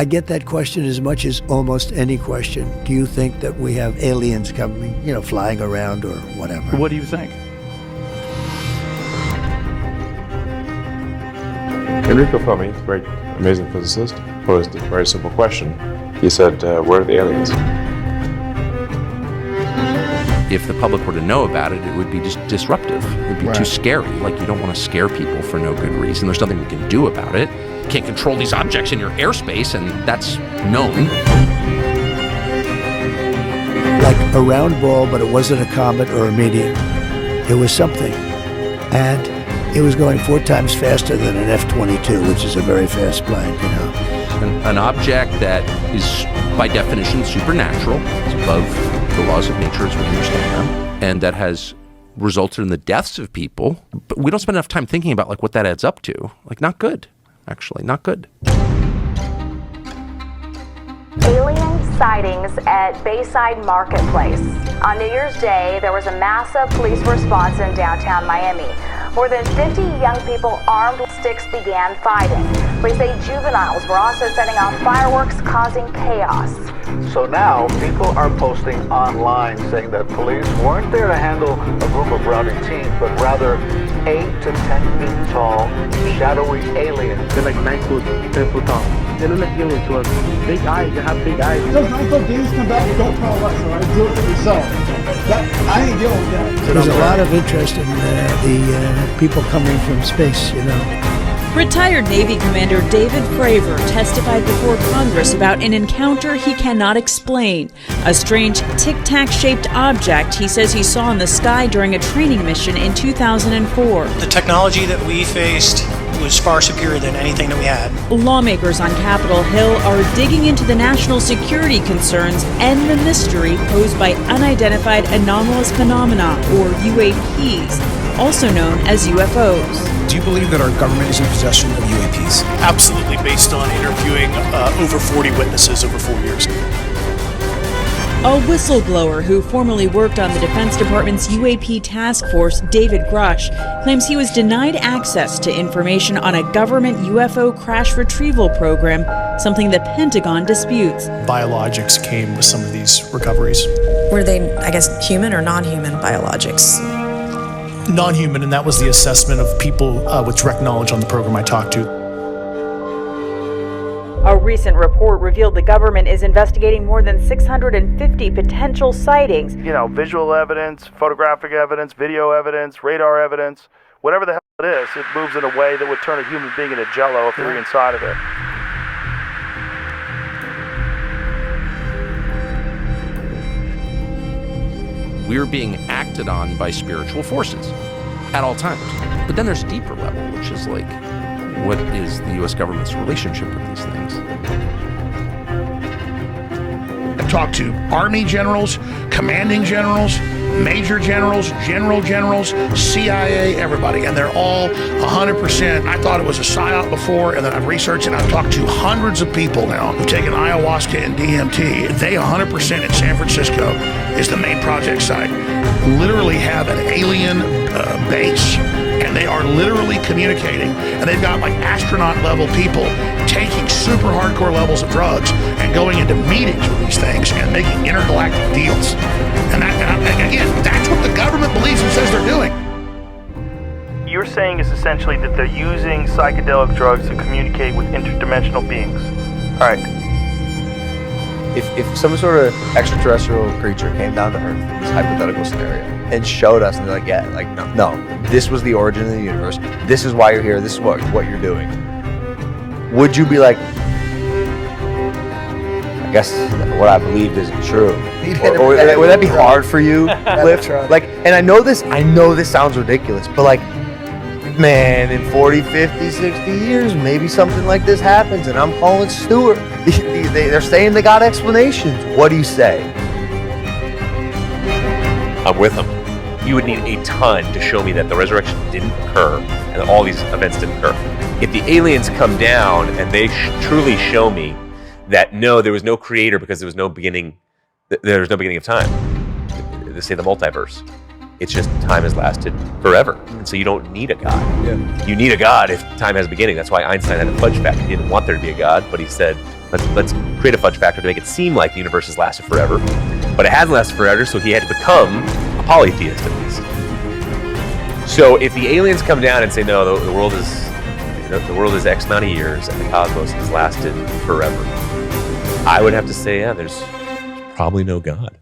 I get that question as much as almost any question. Do you think that we have aliens coming, flying around or whatever? What do you think? Enrico Fermi, the great, amazing physicist, posed a very simple question. He said, where are the aliens? If the public were to know about it, it would be just disruptive. It would be too scary. Like, you don't want to scare people for no good reason. There's nothing we can do about it. You can't control these objects in your airspace, and that's known. Like a round ball, but it wasn't a comet or a meteor. It was something. And it was going 4 times faster than an F-22, which is a very fast plane, An object that is, by definition, supernatural. It's above the laws of nature as we understand them, and that has resulted in the deaths of people. But we don't spend enough time thinking about what that adds up to. Not good, actually, not good. Alien sightings at Bayside Marketplace. On New Year's Day, there was a massive police response in downtown Miami. More than 50 young people armed with sticks began fighting. Police say juveniles were also setting off fireworks, causing chaos. So now people are posting online saying that police weren't there to handle a group of rowdy teens, but rather 8 to 10 feet tall, shadowy aliens. They're like 9 foot, 10 foot tall. They look like aliens to us. Big eyes, they have big eyes. Those 9 foot dudes come back, don't tell us, all right? Do it for yourself. I ain't dealing with that. There's a lot of interest in the people coming from space, Retired Navy Commander David Fravor testified before Congress about an encounter he cannot explain. A strange tic-tac-shaped object he says he saw in the sky during a training mission in 2004. The technology that we faced was far superior than anything that we had. Lawmakers on Capitol Hill are digging into the national security concerns and the mystery posed by unidentified anomalous phenomena, or UAPs, also known as UFOs. Do you believe that our government is in possession of UAPs? Absolutely, based on interviewing over 40 witnesses over 4 years. A whistleblower who formerly worked on the Defense Department's UAP task force, David Grush, claims he was denied access to information on a government UFO crash retrieval program, something the Pentagon disputes. Biologics came with some of these recoveries. Were they, human or non-human biologics? Non-human, and that was the assessment of people with direct knowledge on the program I talked to. A recent report revealed the government is investigating more than 650 potential sightings. Visual evidence, photographic evidence, video evidence, radar evidence, whatever the hell it is, it moves in a way that would turn a human being into jello if they're inside of it. We're being acted on by spiritual forces at all times. But then there's a deeper level, which is what is the U.S. government's relationship with these things? I talked to Army generals, commanding generals, major generals, generals, CIA, everybody, and they're all 100%. I thought it was a psyop before, and then I've researched and I've talked to hundreds of people now who've taken ayahuasca and DMT. They 100% in San Francisco is the main project site. Literally have an alien base, and they are literally communicating, and they've got astronaut level people taking super hardcore levels of drugs and going into meetings with these things and making intergalactic deals. And again, that's what the government believes and says they're doing. You're saying is essentially that they're using psychedelic drugs to communicate with interdimensional beings. All right. If some sort of extraterrestrial creature came down to Earth in this hypothetical scenario and showed us, and they're no, this was the origin of the universe. This is why you're here. This is what you're doing. Would you be like, I guess what I believed isn't true? Or would that be hard for you, Cliff? And I know this sounds ridiculous, but man, in 40, 50, 60 years, maybe something like this happens, and I'm calling Stewart. They're saying they got explanations. What do you say? I'm with them. You would need a ton to show me that the resurrection didn't occur and that all these events didn't occur. If the aliens come down and they truly show me that no, there was no creator because there was no beginning of time. They say the multiverse. It's just time has lasted forever. And so you don't need a God. Yeah. You need a God if time has a beginning. That's why Einstein had a fudge factory. He didn't want there to be a God, but he said, Let's create a fudge factor to make it seem like the universe has lasted forever, but it hasn't lasted forever, so he had to become a polytheist at least. So if the aliens come down and say, no, the world is X amount of years and the cosmos has lasted forever, I would have to say, yeah, there's probably no God.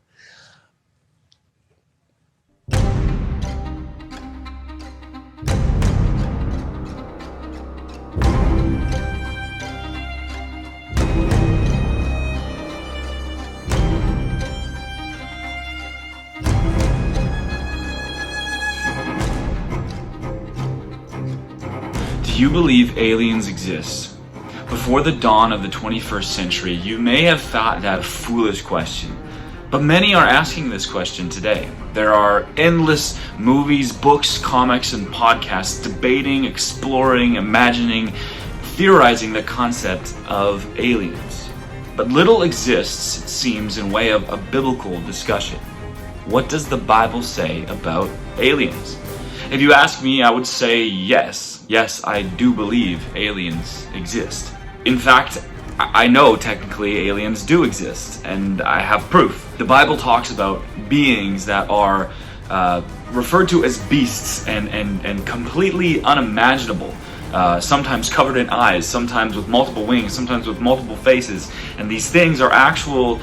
Do you believe aliens exist? Before the dawn of the 21st century, you may have thought that a foolish question, but many are asking this question today. There are endless movies, books, comics, and podcasts debating, exploring, imagining, theorizing the concept of aliens. But little exists, it seems, in way of a biblical discussion. What does the Bible say about aliens? If you ask me, I would say yes. Yes, I do believe aliens exist. In fact, I know technically aliens do exist, and I have proof. The Bible talks about beings that are referred to as beasts and completely unimaginable. Sometimes covered in eyes, sometimes with multiple wings, sometimes with multiple faces. And these things are actual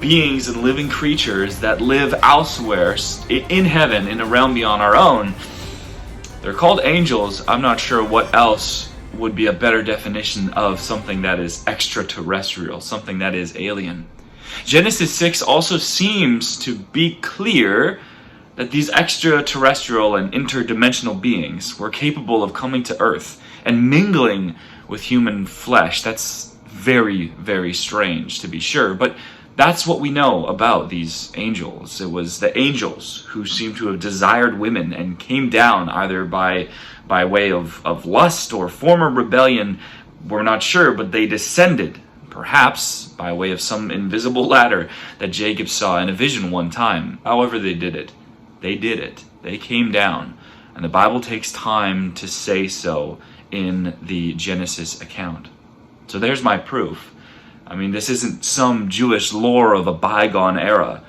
beings and living creatures that live elsewhere in heaven, in a realm beyond our own. They're called angels. I'm not sure what else would be a better definition of something that is extraterrestrial, something that is alien. Genesis 6 also seems to be clear that these extraterrestrial and interdimensional beings were capable of coming to Earth and mingling with human flesh. That's very, very strange, to be sure, but that's what we know about these angels. It was the angels who seem to have desired women and came down either by way of lust or former rebellion. We're not sure, but they descended, perhaps by way of some invisible ladder that Jacob saw in a vision one time. However they did it. They did it. They came down. And the Bible takes time to say so in the Genesis account. So there's my proof. I mean, this isn't some Jewish lore of a bygone era.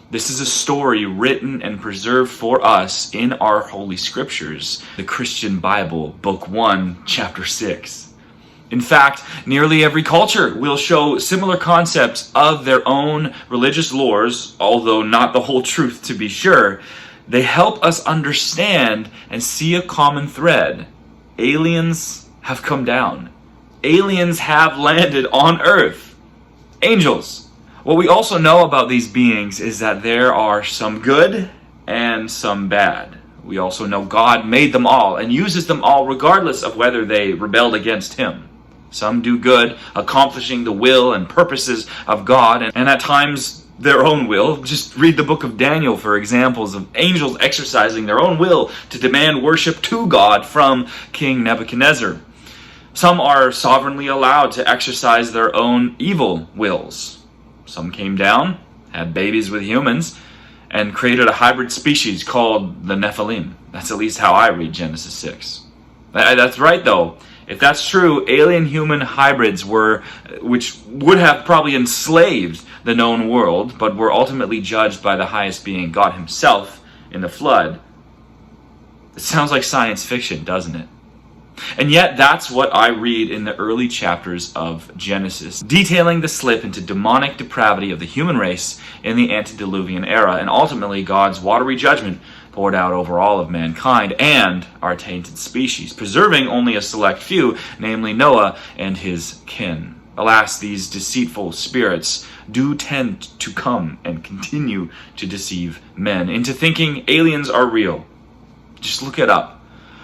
This is a story written and preserved for us in our Holy Scriptures, the Christian Bible, Book 1, Chapter 6. In fact, nearly every culture will show similar concepts of their own religious lores, although not the whole truth to be sure. They help us understand and see a common thread. Aliens have come down. Aliens have landed on Earth. Angels. What we also know about these beings is that there are some good and some bad. We also know God made them all and uses them all regardless of whether they rebelled against Him. Some do good, accomplishing the will and purposes of God, and at times their own will. Just read the book of Daniel for examples of angels exercising their own will to demand worship to God from King Nebuchadnezzar. Some are sovereignly allowed to exercise their own evil wills. Some came down, had babies with humans, and created a hybrid species called the Nephilim. That's at least how I read Genesis 6. That's right, though. If that's true, alien-human hybrids which would have probably enslaved the known world, but were ultimately judged by the highest being, God Himself, in the flood. It sounds like science fiction, doesn't it? And yet that's what I read in the early chapters of Genesis, detailing the slip into demonic depravity of the human race in the antediluvian era, and ultimately God's watery judgment poured out over all of mankind and our tainted species, preserving only a select few, namely Noah and his kin. Alas, these deceitful spirits do tend to come and continue to deceive men into thinking aliens are real. Just look it up.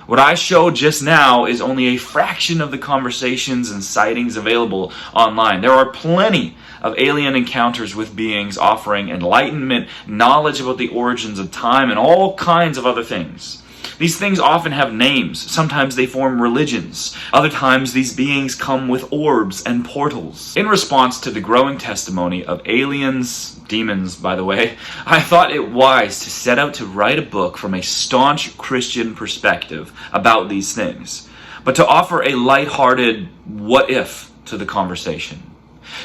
What I showed just now is only a fraction of the conversations and sightings available online. There are plenty of alien encounters with beings offering enlightenment, knowledge about the origins of time, and all kinds of other things. These things often have names. Sometimes they form religions. Other times these beings come with orbs and portals. In response to the growing testimony of aliens, demons by the way, I thought it wise to set out to write a book from a staunch Christian perspective about these things, but to offer a lighthearted what if to the conversation.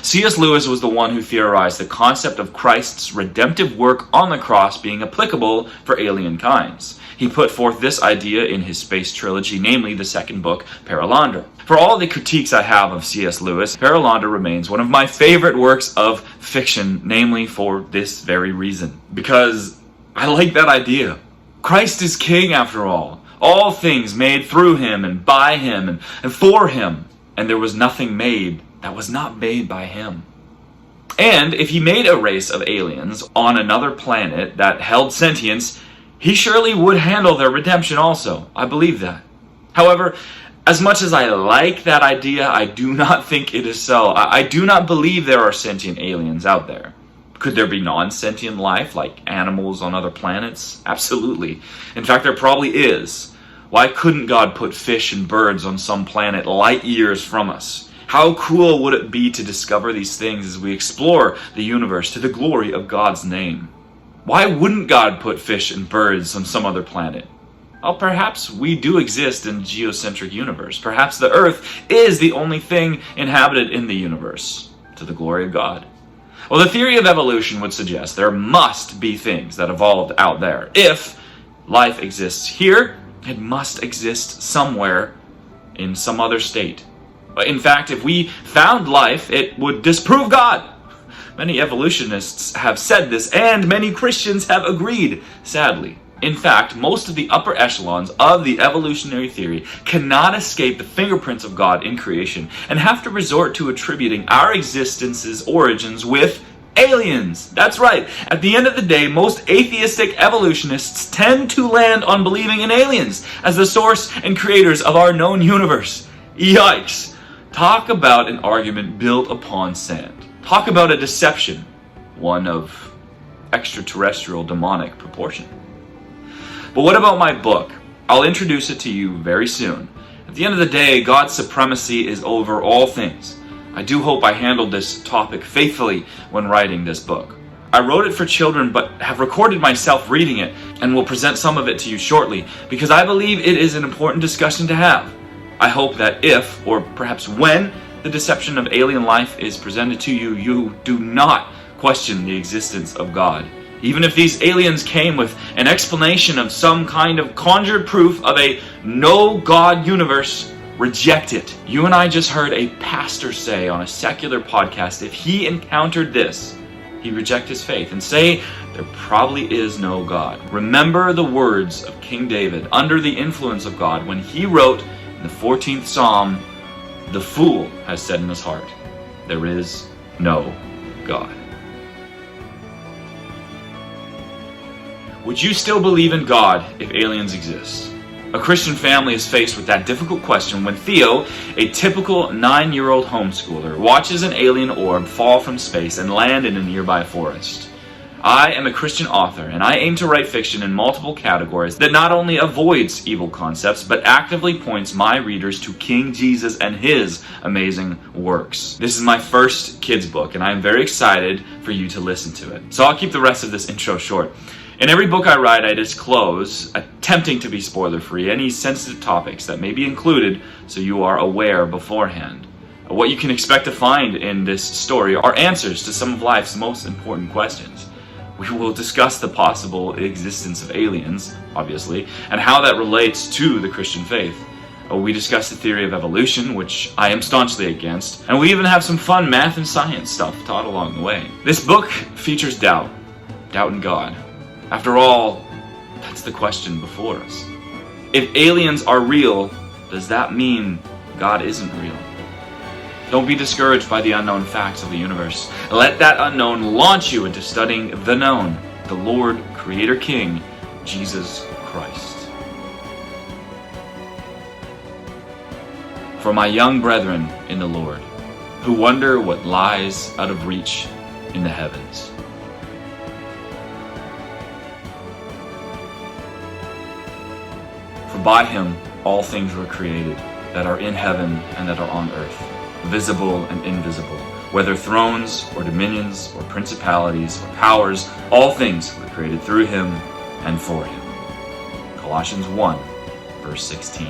C.S. Lewis was the one who theorized the concept of Christ's redemptive work on the cross being applicable for alien kinds. He put forth this idea in his space trilogy, namely the second book, Perelandra. For all the critiques I have of C.S. Lewis, Perelandra remains one of my favorite works of fiction, namely for this very reason. Because I like that idea. Christ is king after all. All things made through him and by him and for him. And there was nothing made that was not made by him. And if he made a race of aliens on another planet that held sentience, he surely would handle their redemption also. I believe that. However, as much as I like that idea, I do not think it is so. I do not believe there are sentient aliens out there. Could there be non-sentient life, like animals on other planets? Absolutely. In fact, there probably is. Why couldn't God put fish and birds on some planet light years from us? How cool would it be to discover these things as we explore the universe to the glory of God's name? Why wouldn't God put fish and birds on some other planet? Well, perhaps we do exist in a geocentric universe. Perhaps the Earth is the only thing inhabited in the universe, to the glory of God. Well, the theory of evolution would suggest there must be things that evolved out there. If life exists here, it must exist somewhere in some other state. In fact, if we found life, it would disprove God. Many evolutionists have said this, and many Christians have agreed, sadly. In fact, most of the upper echelons of the evolutionary theory cannot escape the fingerprints of God in creation and have to resort to attributing our existence's origins with aliens. That's right. At the end of the day, most atheistic evolutionists tend to land on believing in aliens as the source and creators of our known universe. Yikes. Talk about an argument built upon sand. Talk about a deception, one of extraterrestrial demonic proportion. But what about my book? I'll introduce it to you very soon. At the end of the day, God's supremacy is over all things. I do hope I handled this topic faithfully when writing this book. I wrote it for children, but have recorded myself reading it and will present some of it to you shortly because I believe it is an important discussion to have. I hope that if, or perhaps when, the deception of alien life is presented to you, you do not question the existence of God. Even if these aliens came with an explanation of some kind of conjured proof of a no-God universe, reject it. You and I just heard a pastor say on a secular podcast, if he encountered this, he'd reject his faith and say, there probably is no God. Remember the words of King David under the influence of God when he wrote in the 14th Psalm, the fool has said in his heart, there is no God. Would you still believe in God if aliens exist? A Christian family is faced with that difficult question when THEO, a typical 9-year-old homeschooler, watches an alien orb fall from space and land in a nearby forest. I am a Christian author, and I aim to write fiction in multiple categories that not only avoids evil concepts, but actively points my readers to King Jesus and his amazing works. This is my first kids book, and I am very excited for you to listen to it. So I'll keep the rest of this intro short. In every book I write, I disclose, attempting to be spoiler-free, any sensitive topics that may be included so you are aware beforehand. What you can expect to find in this story are answers to some of life's most important questions. We will discuss the possible existence of aliens, obviously, and how that relates to the Christian faith. We discuss the theory of evolution, which I am staunchly against, and we even have some fun math and science stuff taught along the way. This book features doubt in God. After all, that's the question before us. If aliens are real, does that mean God isn't real? Don't be discouraged by the unknown facts of the universe. Let that unknown launch you into studying the known, the Lord, Creator King, Jesus Christ. For my young brethren in the Lord, who wonder what lies out of reach in the heavens. For by him all things were created, that are in heaven and that are on earth, visible and invisible, whether thrones or dominions or principalities or powers, all things were created through him and for him. Colossians 1, verse 16.